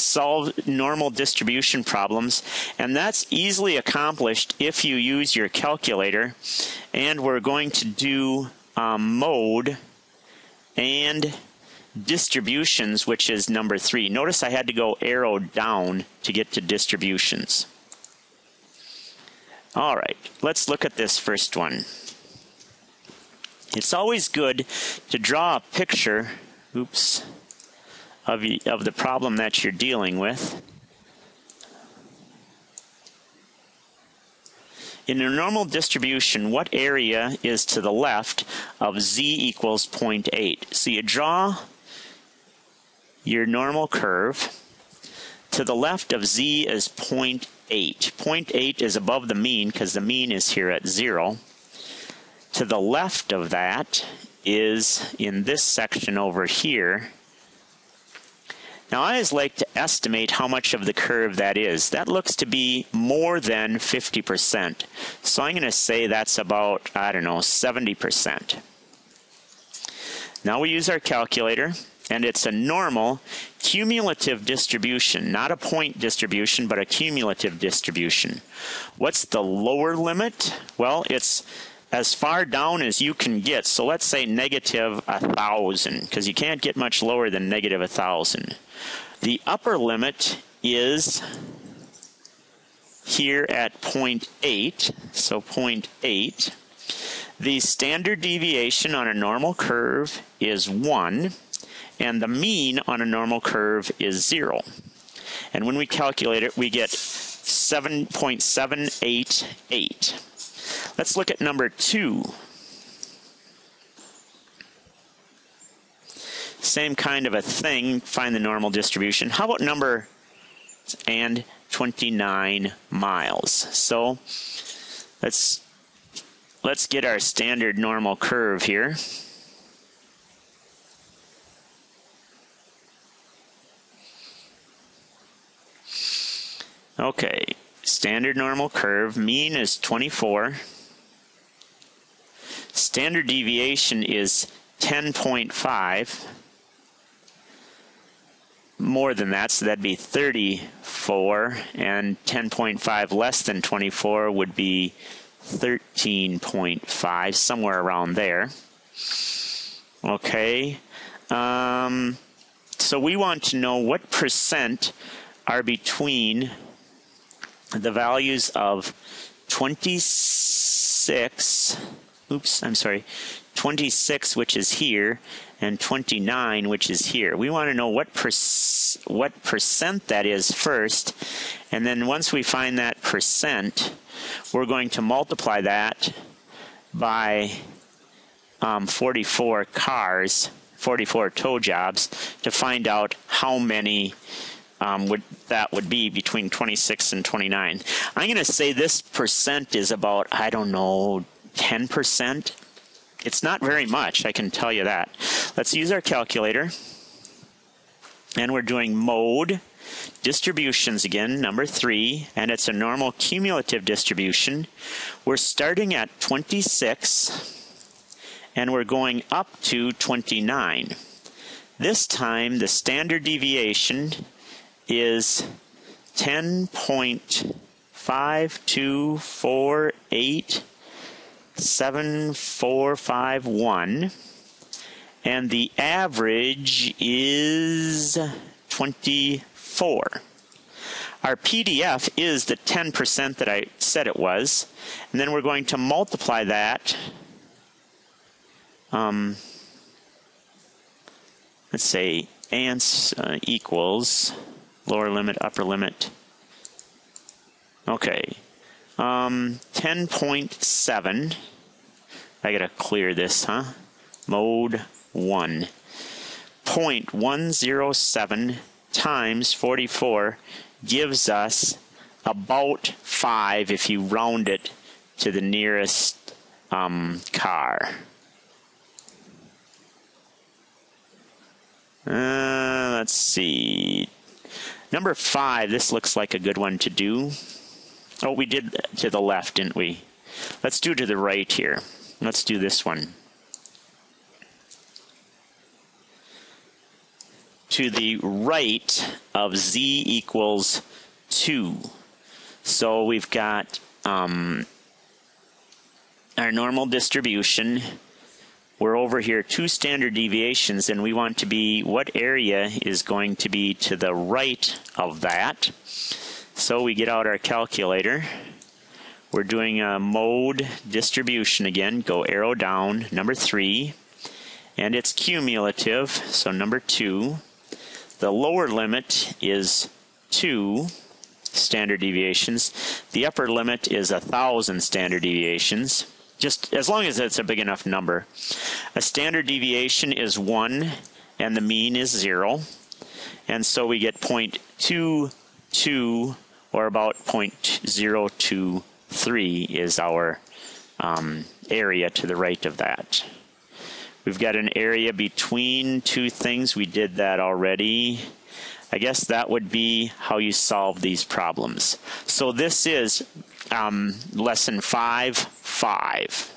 solve normal distribution problems, and that's easily accomplished if you use your calculator. And we're going to do mode and distributions, which is number 3. Notice I had to go arrow down to get to distributions. All right, let's look at this first one. It's always good to draw a picture, of the problem that you're dealing with. In a normal distribution, what area is to the left of z equals 0.8? So you draw your normal curve. To the left of z is 0.8. 0.8 is above the mean because the mean is here at 0. To the left of that is in this section over here. Now I always like to estimate how much of the curve that is. That looks to be more than 50%. So I'm going to say that's about, 70%. Now we use our calculator, and it's a normal cumulative distribution, not a point distribution, but a cumulative distribution. What's the lower limit? Well, it's as far down as you can get. So let's say negative 1,000, because you can't get much lower than negative 1,000. The upper limit is here at 0.8, so 0.8. The standard deviation on a normal curve is 1, and the mean on a normal curve is 0. And when we calculate it, we get 7.788. Let's look at number 2. Same kind of a thing, find the normal distribution. How about number 29 miles? So let's get our standard normal curve here. Okay, standard normal curve, mean is 24. Standard deviation is 10.5. More than that, so that'd be 34, and 10.5 less than 24 would be 13.5, somewhere around there. Okay, so we want to know what percent are between the values of 26, 26, which is here, and 29, which is here. We want to know what percent that is first, and then once we find that percent, we're going to multiply that by 44 cars, 44 tow jobs, to find out how many that would be between 26 and 29. I'm going to say this percent is about, 10%. It's not very much, I can tell you that. Let's use our calculator. And we're doing mode, distributions again, number 3, and it's a normal cumulative distribution. We're starting at 26, and we're going up to 29. This time, the standard deviation is 10.52487451, and the average is 24. Our PDF is the 10% that I said it was, and then we're going to multiply that. Let's say ANS equals lower limit, upper limit. Okay, 10.7. I gotta clear this, Mode 1. 0.107 times 44 gives us about 5 if you round it to the nearest car. Let's see. Number 5, this looks like a good one to do. Oh, we did to the left, didn't we? Let's do to the right here. Let's do this one. to the right of z equals 2. So we've got our normal distribution. We're over here 2 standard deviations, and we want to be what area is going to be to the right of that. So we get out our calculator. We're doing a mode distribution again. Go arrow down, number 3. And it's cumulative, so number 2. The lower limit is 2 standard deviations. The upper limit is 1,000 standard deviations, just as long as it's a big enough number. A standard deviation is 1, and the mean is 0. And so we get 0.22, or about 0.023 is our area to the right of that. We've got an area between 2 things. We did that already. I guess that would be how you solve these problems. So this is lesson 5.5.